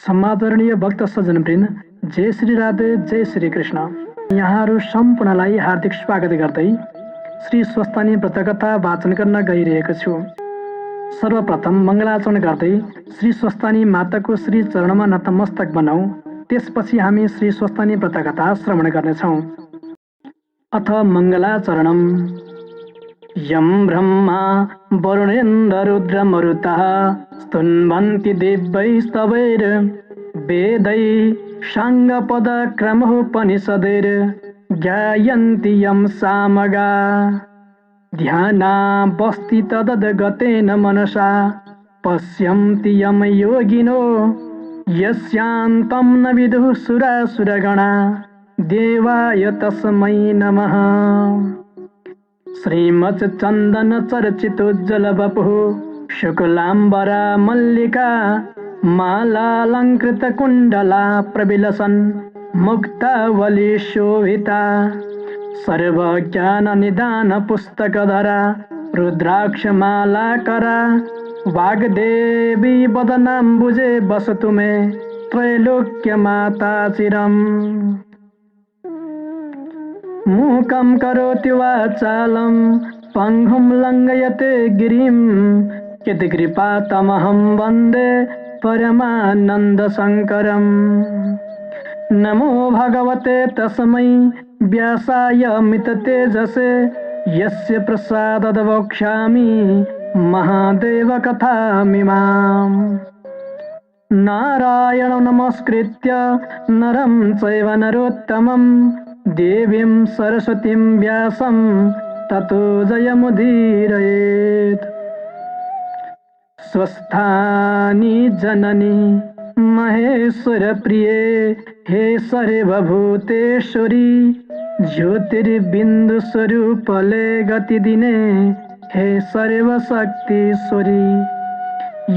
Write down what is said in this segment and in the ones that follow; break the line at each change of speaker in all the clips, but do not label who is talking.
समादरणीय भक्त सज्जनवृन्द, जय श्री राधे, जय श्री कृष्ण। यहाँहरू सम्पूर्णलाई हार्दिक स्वागत गर्दै श्री स्वस्तानी व्रतकथा वाचन गर्न गइरहेको छु। सर्वप्रथम मङ्गलाचरण गर्दै श्री स्वस्तानी माताको श्री चरणमा नतमस्तक बनाऊ। त्यसपछि हामी श्री स्वस्तानी व्रतकथा श्रवण गर्नेछौँ। अथ मङ्गलाचरणम्। यं ब्रह्मा वरुणेन्द्र रुद्रमरुतः स्तुन्वन्ति दिव्यैस्तवैर् वेदैः साङ्गपदक्रमोपनिषदैर् ज्ञायन्ति यं सामगा ध्यानावस्थि तदद्गतेन मनसा पश्यन्ति यं योगिनो यस्यान्तं न विदुः सुरासुरगणा देवाय तस्मै नमः। श्रीमच्चन्दन चर्चितोज्ज्वल वपुः शुक्लाम्बरा मल्लिका मालालङ्कृत कुण्डला प्रविलसन् मुक्तावली शोभिता सर्वज्ञाननिदान पुस्तकधरा रुद्राक्षमालाकरा वाग्देवी वदनाम्बुजे वसतु मे त्रैलोक्यमाता चिरम्। मूकं करोति वाचालं पङ्गुं लङ्घयते गिरिं यत्कृपातमहं वन्दे परमानन्दशङ्करम्। नमो भगवते तस्मै व्यासाय मिततेजसे यस्य प्रसादाद् वक्ष्यामि महादेवकथामिमाम्। नारायणं नमस्कृत्य नरं चैव नरोत्तमं देवीं सरस्वतीं व्यासं ततो जयमुदीरयेत्। स्वस्थानि जननी महेश्वरप्रिये हे सर्वभूतेश्वरी ज्योतिर्बिन्दुस्वरूपले गतिदिने हे सर्वशक्तिश्वरी।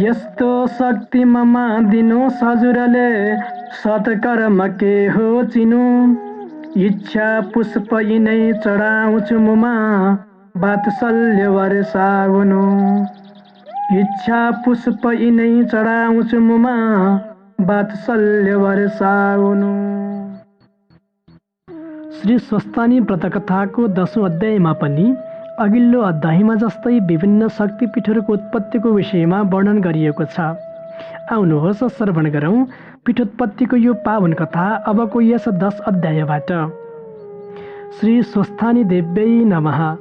यस्तो शक्ति ममा दिनो सजुरले सत्कर्म के हो चिनु इच्छा पुष्प यिनै चढाउँछु मुमा वात्सल्य वर्षाउनु। इच्छा पुष्प यिनै चढाउँछु मुमा वात्सल्य वर्षाउनु। श्री स्वस्तानी व्रतकथाको 10औं अध्यायमा पनि अघिल्लो अध्यायमा जस्तै विभिन्न शक्तिपीठहरूको उत्पत्तिको विषयमा वर्णन गरिएको छ। आउनुहोस् श्रवण गरौँ पीठोत्पत्तिको यो पावन कथा अबको यस 10 अध्यायबाट। श्री स्वस्थानी देव्यै नमः।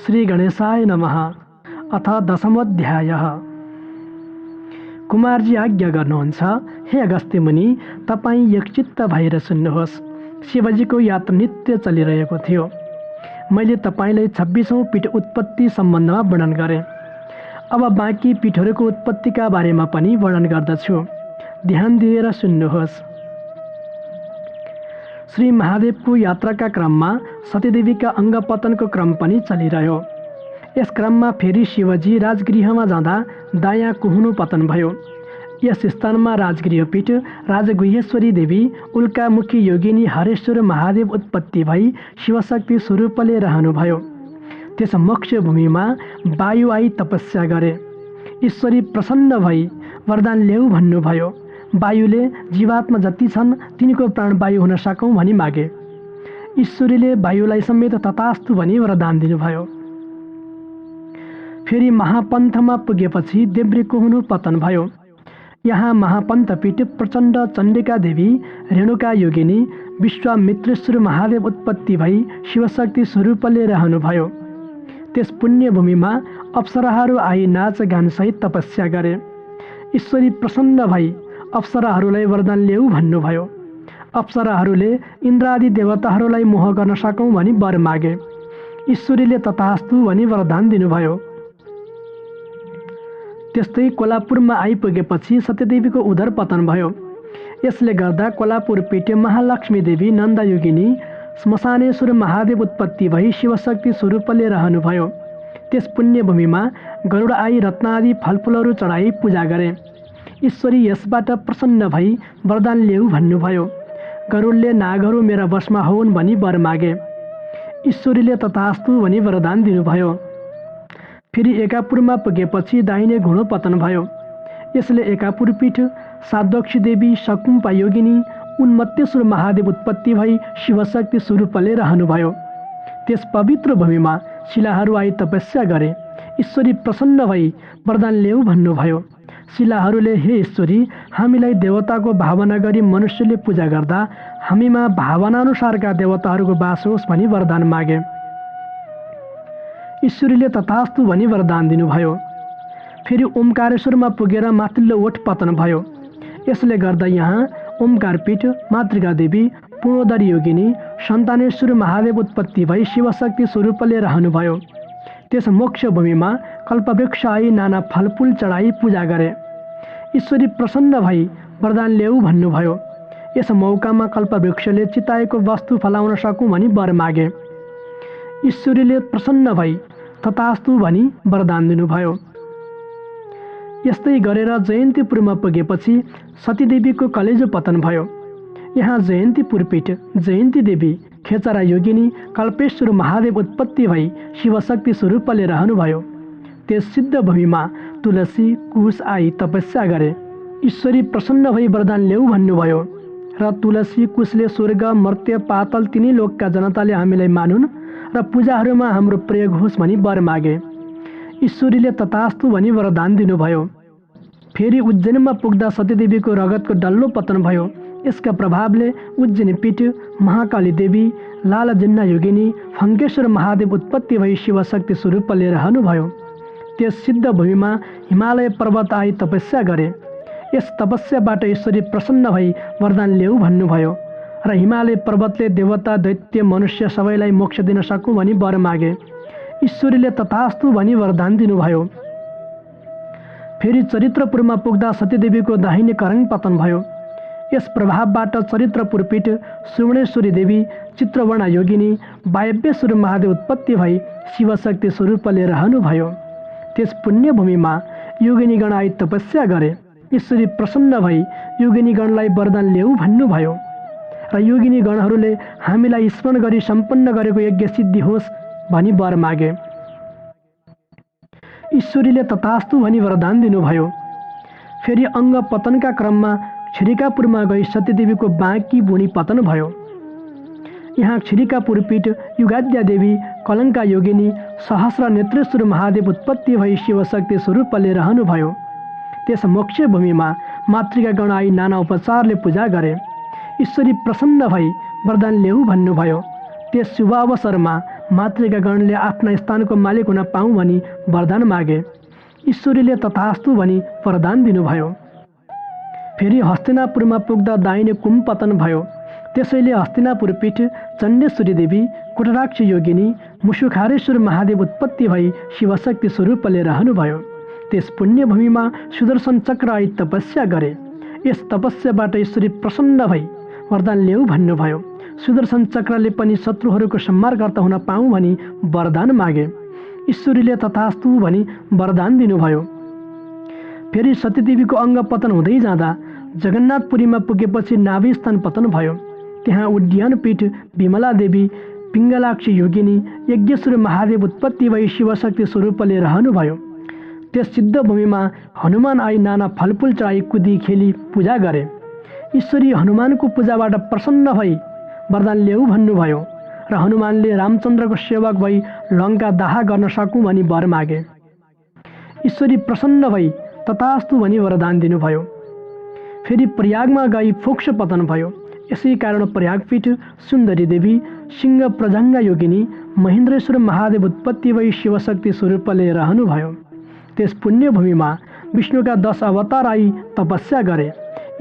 श्री गणेशाय नमः। अथ 10औं अध्यायः। कुमारजी आज्ञा गर्नुहुन्छ, हे अगस्त्य मुनि, तपाईँ एकचित्त भएर सुन्नुहोस्। शिवजीको यात्रा नित्य चलिरहेको थियो। मैले तपाईँलाई 26औं पीठ उत्पत्ति सम्बन्धमा वर्णन गरेँ। अब बाँकी पीठहरूको उत्पत्तिका बारेमा पनि वर्णन गर्दछु। ध्यान दिएर सुन्नुहोस्। श्री महादेवको यात्राका क्रममा सतीदेवीका अङ्गपतनको क्रम पनि चलिरह्यो। यस क्रममा फेरि शिवजी राजगृहमा जाँदा दायाँ कुहुनु पतन भयो। यस स्थानमा राजगृहपीठ राजगुह्येश्वरी देवी उल्कामुखी योगिनी हरेश्वर महादेव उत्पत्ति भई शिवशक्ति स्वरूपले रहनुभयो। त्यस मोक्ष भूमिमा वायु आई तपस्या गरे। ईश्वरी प्रसन्न भई वरदान ल्याऊ भन्नुभयो। वायुले जीवात्मा जति छन् तिनको प्राणवायु हुन सकौँ भनी मागे। ईश्वरीले वायुलाई समेत तथास्तु भनी वरदान दिनुभयो। फेरि महापन्थमा पुगेपछि देब्रे कुहुनु पतन भयो। यहाँ महापन्थपीठ प्रचण्ड चण्डिका देवी रेणुका योगिनी विश्वामित्रेश्वर महादेव उत्पत्ति भई शिवशक्ति स्वरूपले रहनुभयो। त्यस पुण्यभूमिमा अप्सराहरू आई नाच गानसहित तपस्या गरे। ईश्वरी प्रसन्न भई अप्सराहरूलाई वरदान ल्याऊ भन्नुभयो। अप्सराहरूले इन्द्रादि देवताहरूलाई मोह गर्न सकौँ भनी वर मागे। ईश्वरीले तथास्तु भनी वरदान दिनुभयो। त्यस्तै कोल्हापुरमा आइपुगेपछि सत्यदेवीको उदर पतन भयो। यसले गर्दा कोल्हापुर पीठे महालक्ष्मी देवी नन्दयोगिनी श्मशानेश्वर महादेव उत्पत्ति भई शिवशक्ति स्वरूपले रहनुभयो। त्यस पुण्यभूमिमा गरुड आई रत्नादि फलफुलहरू चढाई पूजा गरे। ईश्वरी यसबाट प्रसन्न भई वरदान ल्याऊ भन्नुभयो। गरुडले नागहरू मेरा वशमा होउन् भनी वर मागे। ईश्वरीले तथास्तु भनी वरदान दिनुभयो। फेरि एकापुरमा पुगेपछि दाहिने घुँडो पतन भयो। यसले एकापुरपीठ, साध्यक्षी देवी, सकुम्पा योगिनी, उन्मत्तेश्वर महादेव उत्पत्ति भई शिवशक्ति स्वरूपले रहनुभयो। त्यस पवित्र भूमिमा शिलाहरू आई तपस्या गरे। ईश्वरी प्रसन्न भई वरदान ल्याऊ भन्नुभयो। शिलाहरूले हे ईश्वरी, हामीलाई देवताको भावना गरी मनुष्यले पूजा गर्दा हामीमा भावनाअनुसारका देवताहरूको वास होस् भनी वरदान मागे। ईश्वरीले तथास्तु भनी वरदान दिनुभयो। फेरि ओमकारेश्वरमा पुगेर माथिल्लो ओठ पतन भयो। यसले गर्दा यहाँ ओमकारपीठ, मातृका देवी, पूर्णोदरी योगिनी, सन्तानेश्वर महादेव उत्पत्ति भई शिवशक्ति स्वरूपले रहनुभयो। त्यस मोक्ष भूमिमा कल्पवृक्ष आई नाना फलफुल चढाई पूजा गरे। ईश्वरी प्रसन्न भई वरदान ल्याऊ भन्नुभयो। यस मौकामा कल्पवृक्षले चिताएको वस्तु फलाउन सकूँ भनी वर मागे। ईश्वरीले प्रसन्न भई तथास्तु भनी वरदान दिनुभयो। यस्तै गरेर जयन्तीपुरमा पुगेपछि सतीदेवीको कलेजो पतन भयो। यहाँ जयन्तीपुरपीठ, जयन्ती देवी, खेचरा योगिनी, कल्पेश्वर महादेव उत्पत्ति भई शिवशक्ति स्वरूपले रहनुभयो। त्यस सिद्ध भूमिमा तुलसी, कुश आई तपस्या गरे। ईश्वरी प्रसन्न भई वरदान ल्याऊ भन्नुभयो र तुलसी, कुशले स्वर्ग, मर्त्य, पातल तिनै लोकका जनताले हामीलाई मानुन् र पूजाहरूमा हाम्रो प्रयोग होस् भनी वर मागे। ईश्वरीले तथास्तु भनी वरदान दिनुभयो। फेरि उज्जैनमा पुग्दा सतीदेवीको रगतको डल्लो पतन भयो। यसका प्रभावले उज्जैनी पीठ, महाकाली देवी, लालजिन्ना योगिनी, फङ्केश्वर महादेव उत्पत्ति भई शिवशक्ति स्वरूपले रहनुभयो। त्यस सिद्ध भूमिमा हिमालय पर्वत आई तपस्या गरे। यस तपस्याबाट ईश्वरी प्रसन्न भई वरदान ल्याऊ भन्नुभयो र हिमालय पर्वतले देवता, दैत्य, मनुष्य सबैलाई मोक्ष दिन सकूँ भनी वर मागे। ईश्वरीले तथास्तु भनी वरदान दिनुभयो। फेरि चरित्रपुरमा पुग्दा सतीदेवीको दाहिने करङ पतन भयो। यस प्रभावबाट चरित्रपुरपीठ, सुवर्णेश्वरी देवी, चित्रवर्णा योगिनी, वायव्येश्वर महादेव उत्पत्ति भई शिवशक्ति स्वरूपले रहनुभयो। त्यस पुण्यभूमिमा योगिनीगण आई तपस्या गरे। ईश्वरी प्रसन्न भई योगिनीगणलाई वरदान ल्याऊ भन्नुभयो र योगिनीगणहरूले हामीलाई स्मरण गरी सम्पन्न गरेको यज्ञ सिद्धि होस् भनी वर मागे। ईश्वरीले तथास्तु भनी वरदान दिनुभयो। फेरि अङ्ग पतनका क्रममा छिरिकापुरमा गई सतीदेवीको बाँकी बुढी पतन भयो। यहाँ छिरिकापुरपीठ, युगाद्या देवी, कलङ्का योगिनी, सहस्र नेत्रेश्वर महादेव उत्पत्ति भई शिवशक्ति स्वरूपले रहनुभयो। त्यस मोक्ष भूमिमा मातृकागण आई नाना उपचारले पूजा गरे। ईश्वरी प्रसन्न भई वरदान ल्याऊ भन्नुभयो। त्यस शुभ अवसरमा मातृकागणले आफ्ना स्थानको मालिक हुन पाऊँ भनी वरदान मागे। ईश्वरीले तथास्तु भनी वरदान दिनुभयो। फेरि हस्तिनापुरमा पुग्दा दाहिने कुम पतन भयो। त्यसैले हस्तिनापुरपीठ, चण्डेश्वरी देवी, कुटराक्ष योगिनी, मुसुखारेश्वर महादेव उत्पत्ति भई शिवशक्ति स्वरूपले रहनुभयो। त्यस पुण्यभूमिमा सुदर्शन चक्र आई तपस्या गरे। यस तपस्याबाट ईश्वरी प्रसन्न भई वरदान ल्याऊ भन्नुभयो। सुदर्शन चक्रले पनि शत्रुहरूको संहारकर्ता हुन पाऊँ भनी वरदान मागे। ईश्वरीले तथास्तु भनी वरदान दिनुभयो। फेरि सतीदेवीको अङ्ग पतन हुँदै जाँदा जगन्नाथपुरीमा पुगेपछि नाभि स्थान पतन भयो। त्यहाँ उड्डयनपीठ, विमला देवी, पिङ्गलाक्षी योगिनी, यज्ञेश्वर महादेव उत्पत्ति भई शिवशक्ति स्वरूपले रहनुभयो। त्यस सिद्ध भूमिमा हनुमान आई नाना फलफुल चढाई कुदी खेली पूजा गरे। ईश्वरी हनुमानको पूजाबाट प्रसन्न भई वरदान ल्याऊ भन्नुभयो र हनुमानले रामचन्द्रको सेवक भई लङ्का दाह गर्न सकूँ भनी वर मागे। ईश्वरी प्रसन्न भई तथास्तु भनी वरदान दिनुभयो। फेरि प्रयागमा गई फोक्ष पतन भयो। यसै कारण प्रयागपीठ, सुन्दरी देवी, सिंह प्रजङ्गा योगिनी, महेन्द्रेश्वर महादेव उत्पत्ति भई शिवशक्ति स्वरूपले रहनुभयो। त्यस पुण्यभूमिमा विष्णुका 10 अवतार आई तपस्या गरे।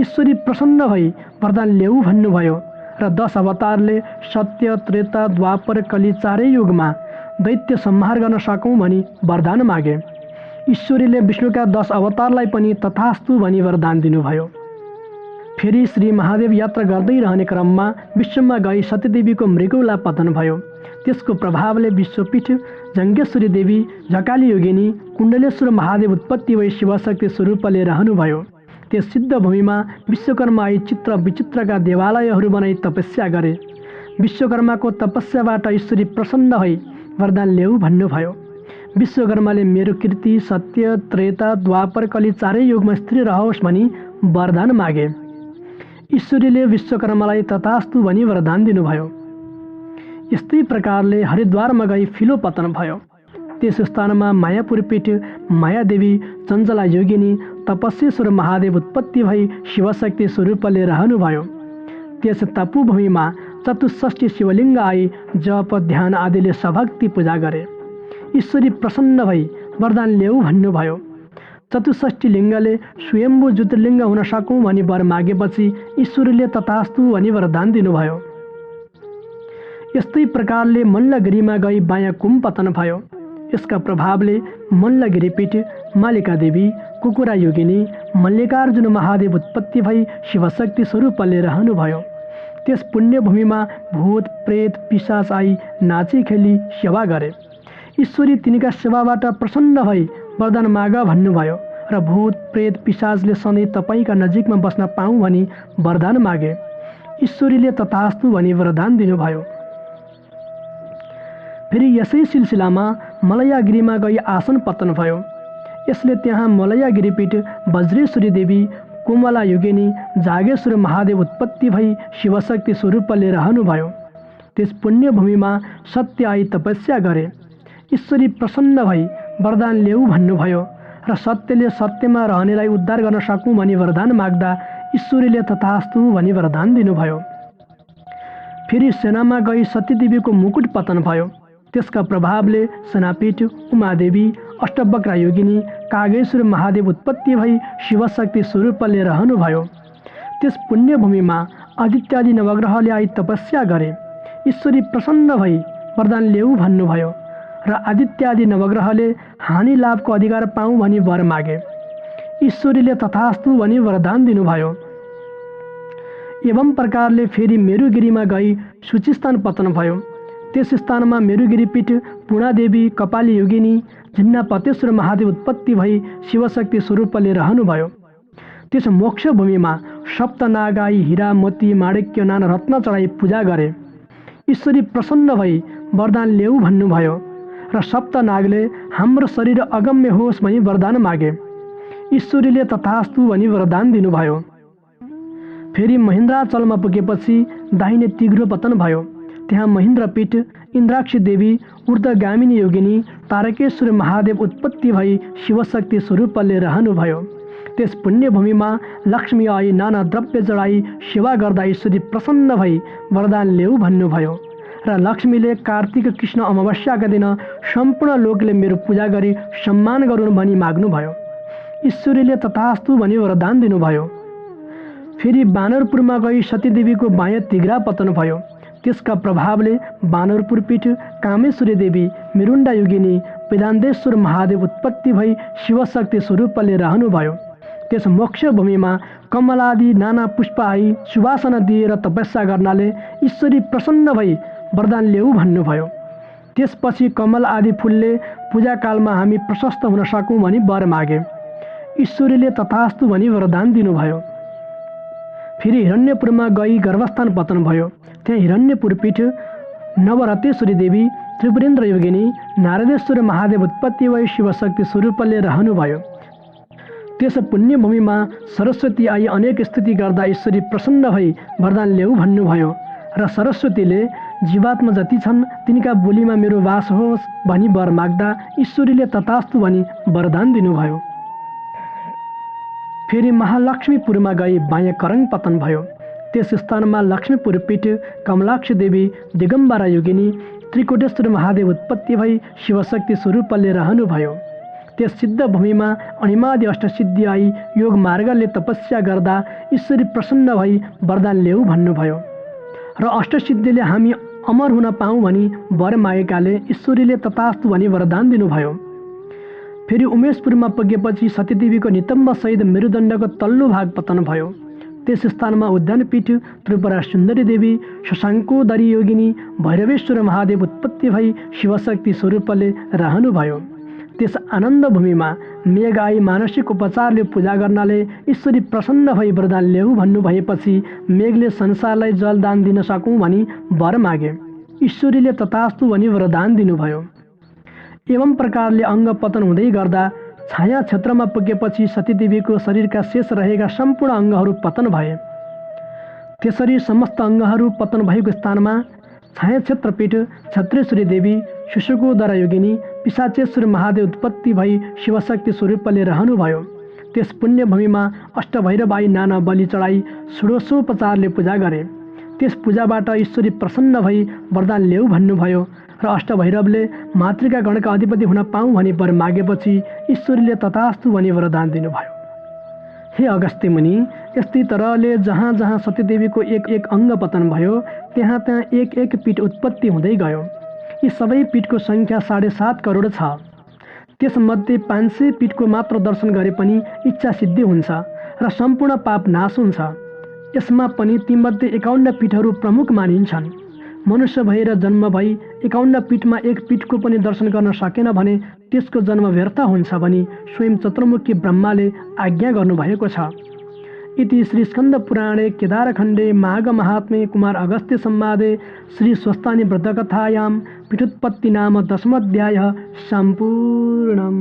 ईश्वरी प्रसन्न भई वरदान ल्याऊ भन्नुभयो र 10 अवतारले सत्य, त्रेता, द्वापर, कली चारै युगमा दैत्य संहार गर्न सकौँ भनी वरदान मागे। ईश्वरीले विष्णुका 10 अवतारलाई पनि तथास्तु भनी वरदान दिनुभयो। फेरि श्री महादेव यात्रा गर्दै रहने क्रममा विश्वमा गई सतीदेवीको मृगौला पतन भयो। त्यसको प्रभावले विश्वपीठ, जङ्गेश्वरी देवी, झकाली योगिनी, कुण्डलेश्वर महादेव उत्पत्ति भई शिवशक्ति स्वरूपले रहनुभयो। त्यस सिद्ध भूमिमा विश्वकर्मा आई चित्र विचित्रका देवालयहरू बनाई तपस्या गरे। विश्वकर्माको तपस्याबाट ईश्वरी प्रसन्न भई वरदान ल्याऊ भन्नुभयो। विश्वकर्माले मेरो कीर्ति सत्य त्रेता द्वापर कली चारै युगमा स्थिर रहोस् भनी वरदान मागे। ईश्वरीले विश्वकर्मालाई तथास्तु भनी वरदान दिनुभयो। यस्तै प्रकारले हरिद्वारमा गई फिलो पतन भयो। त्यस स्थानमा मायापुर पीठ मायादेवी चञ्चला योगिनी तपस्येश्वर महादेव उत्पत्ति भई शिवशक्ति स्वरूपले रहनुभयो। त्यस तपोभूमिमा चतुष्षष्ठी शिवलिङ्ग आई जप ध्यान आदिले सभक्ति पूजा गरे। ईश्वरी प्रसन्न भई वरदान ल्याऊ भन्नुभयो। चतुष्षष्ठी लिङ्गले स्वयम्भू ज्योतिर्लिङ्ग हुन सकौँ भनी वर मागेपछि ईश्वरीले तथास्तु भनी वरदान दिनुभयो। यस्तै प्रकारले मल्लगिरीमा गई बायाँ कुम पतन भयो। यसका प्रभावले मल्लगिरी पीठ मालिका देवी कुकुरा योगिनी मल्लिकार्जुन महादेव उत्पत्ति भई शिवशक्ति स्वरूपले रहनुभयो। त्यस पुण्यभूमिमा भूत प्रेत पिशाच आई नाची खेली सेवा गरे। ईश्वरी तिनका सेवाबाट प्रसन्न भई वरदान माग भन्नुभयो र भूत प्रेत पिशाचले सधैँ तपाईँका नजिकमा बस्न पाऊँ भनी वरदान मागे। ईश्वरीले तथास्तु भनी वरदान दिनुभयो। फेरि यसै सिलसिलामा मलयागिरीमा गई आसन पतन भयो। यसले त्यहाँ मलयागिरी पीठ वज्रेश्वरी देवी कोमला योगिनी जागेश्वर महादेव उत्पत्ति भई शिवशक्ति स्वरूपले रहनुभयो। त्यस पुण्यभूमिमा सत्य आई तपस्या गरे। ईश्वरी प्रसन्न भई वरदान ल्याऊ भन्नुभयो र सत्यले सत्यमा रहनेलाई उद्धार गर्न सकौँ भनी वरदान माग्दा ईश्वरीले तथास्तु भनी वरदान दिनुभयो। फेरि सेनामा गई सतीदेवीको मुकुट पतन भयो। त्यसका प्रभावले सेनापीठ उमादेवी अष्टवक्रा योगिनी कागेश्वर महादेव उत्पत्ति भई शिवशक्ति स्वरूपले रहनुभयो। त्यस पुण्यभूमिमा आदित्यादि नवग्रहले आई तपस्या गरे। ईश्वरी प्रसन्न भई वरदान ल्याऊ भन्नुभयो र आदित्यादि नवग्रहले हानि लाभको अधिकार पाऊँ भनी वर मागे। ईश्वरीले तथास्तु भनी वरदान दिनुभयो। एवं प्रकारले फेरि मेरुगिरीमा गई सूचिस्थान पतन भयो। त्यस स्थानमा मेरुगिरी पीठ पूर्णादेवी कपाली योगिनी झिन्नापतेश्वर महादेव उत्पत्ति भई शिवशक्ति स्वरूपले रहनुभयो। त्यस मोक्ष भूमिमा सप्तनाग आई हीरा मोती माणिक्य नाना रत्न चढाई पूजा गरे। ईश्वरी प्रसन्न भई वरदान ल्याऊ भन्नुभयो र सप्तनागले हाम्रो शरीर अगम्य होस् भनी वरदान मागे। ईश्वरीले तथास्तु भनी वरदान दिनुभयो। फेरि महेन्द्राचलमा पुगेपछि दाहिने तिघ्रो पतन भयो। त्यहाँ महेन्द्र पीठ इन्द्राक्षी देवी ऊर्ध्वगामिनी योगिनी तारकेश्वर महादेव उत्पत्ति भई शिवशक्ति स्वरूपले रहनुभयो। त्यस पुण्यभूमिमा लक्ष्मी आई नाना द्रव्य चढाई सेवा गर्दा ईश्वरी प्रसन्न भई वरदान ल्याऊ भन्नुभयो र लक्ष्मीले कार्तिक कृष्ण अमावस्याका दिन सम्पूर्ण लोकले मेरो पूजा गरी सम्मान गरून् भनी माग्नुभयो। ईश्वरीले तथास्तु भनी वरदान दिनुभयो। फेरि बानरपुरमा गई सतीदेवीको बायाँ तिघ्रा पतन भयो। त्यसका प्रभावले बानरपुर पीठ कामेश्वरी देवी मिरुण्डा योगिनी वेदान्तेश्वर महादेव उत्पत्ति भई शिवशक्ति स्वरूपले रहनुभयो। त्यस मोक्ष भूमिमा कमलादि नाना पुष्प आई सुवासना दिएर तपस्या गर्नाले ईश्वरी प्रसन्न भई वरदान ल्याऊ भन्नुभयो। त्यसपछि कमल आदि फुलले पूजाकालमा हामी प्रशस्त हुन सकौँ भनी वर मागे। ईश्वरीले तथास्तु भनी वरदान दिनुभयो। फेरि हिरण्यपुरमा गई गर्भस्थान पतन भयो। त्यहाँ हिरण्यपुर पीठ नवरतेश्वरी देवी त्रिपुरेन्द्र योगिनी नारदेश्वर महादेव उत्पत्ति भई शिवशक्ति स्वरूपले रहनुभयो। त्यस पुण्यभूमिमा सरस्वती आई अनेक स्तुति गर्दा ईश्वरी प्रसन्न भई वरदान ल्याऊ भन्नुभयो र सरस्वतीले जीवात्मा जति छन् तिनका बोलीमा मेरो वास होस् भनी वर माग्दा ईश्वरीले तथास्तु भनी वरदान दिनुभयो। फेरि महालक्ष्मीपुरमा गई बायाँ करङ पतन भयो। त्यस स्थानमा लक्ष्मीपुर पीठ कमलाक्ष देवी दिगम्बरा योगिनी त्रिकोटेश्वर महादेव उत्पत्ति भई शिवशक्ति स्वरूपले रहनुभयो। त्यस सिद्ध भूमिमा अणिमादि अष्टसिद्धि आई योग मार्गले तपस्या गर्दा ईश्वरी प्रसन्न भई वरदान ल्याऊ भन्नुभयो र अष्टसिद्धिले हामी अमर हुन पाऊँ भनी वर मागेकाले ईश्वरीले तथास्तु भनी वरदान दिनुभयो। फेरि उमेशपुरमा पुगेपछि सतीदेवीको नितम्ब सहित मेरुदण्डको तल्लो भाग पतन भयो। त्यस स्थानमा उद्यानपीठ त्रिपुरा सुन्दरी देवी शशाङ्कोदरी योगिनी भैरवेश्वर महादेव उत्पत्ति भई शिवशक्ति स्वरूपले रहनुभयो। त्यस आनन्द भूमिमा मेघ आई मानसिक उपचारले पूजा गर्नाले ईश्वरी प्रसन्न भई वरदान ल्याऊ भन्नुभएपछि मेघले संसारलाई जलदान दिन सकौँ भनी वर मागे। ईश्वरीले तथास्तु भनी वरदान दिनुभयो। एवं प्रकारले अङ्ग पतन हुँदै गर्दा छाया क्षेत्रमा पुगेपछि सतीदेवीको शरीरका शेष रहेका सम्पूर्ण अङ्गहरू पतन भए। त्यसरी समस्त अङ्गहरू पतन भएको स्थानमा छाया क्षेत्रपीठ क्षत्रेश्वरी देवी, सुशुकोदरा योगिनी, पिशाचेश्वर महादेव उत्पत्ति भई शिवशक्ति स्वरूपले रहनुभयो। त्यस पुण्यभूमिमा अष्टभैरवाई नाना बलि चढाई षोडशोपचारले पूजा गरे। त्यस पूजाबाट ईश्वरी प्रसन्न भई वरदान ल्याऊ भन्नुभयो र अष्टभैरवले मातृका गणका अधिपति हुन पाऊँ भनी वर मागेपछि ईश्वरीले तथास्तु भनी वरदान दिनुभयो। हे अगस्त्य मुनि, यस्तै तरहले जहाँ जहाँ सतीदेवीको एक एक अङ्ग पतन भयो त्यहाँ त्यहाँ एक एक पीठ उत्पत्ति हुँदै गयो। यी सबै पीठको सङ्ख्या 7.5 करोड छ। त्यसमध्ये 500 पीठको मात्र दर्शन गरे पनि इच्छा सिद्धि हुन्छ र सम्पूर्ण पाप नाश हुन्छ। यसमा पनि तीमध्ये 51 पीठहरू प्रमुख मानिन्छन्। मनुष्य भएर जन्म भई 51 पीठमा एक पीठको पनि दर्शन गर्न सकेन भने त्यसको जन्म व्यर्थ हुन्छ भनी स्वयं चतुर्मुखी ब्रह्माले आज्ञा गर्नुभएको छ। इति श्री स्कन्द पुराणे केदारखण्डे माघ महात्म्ये कुमार अगस्त्य संवादे श्री स्वस्तानि व्रतकथायां पीठोत्पत्ति नाम 10मोऽध्यायः सम्पूर्णम्।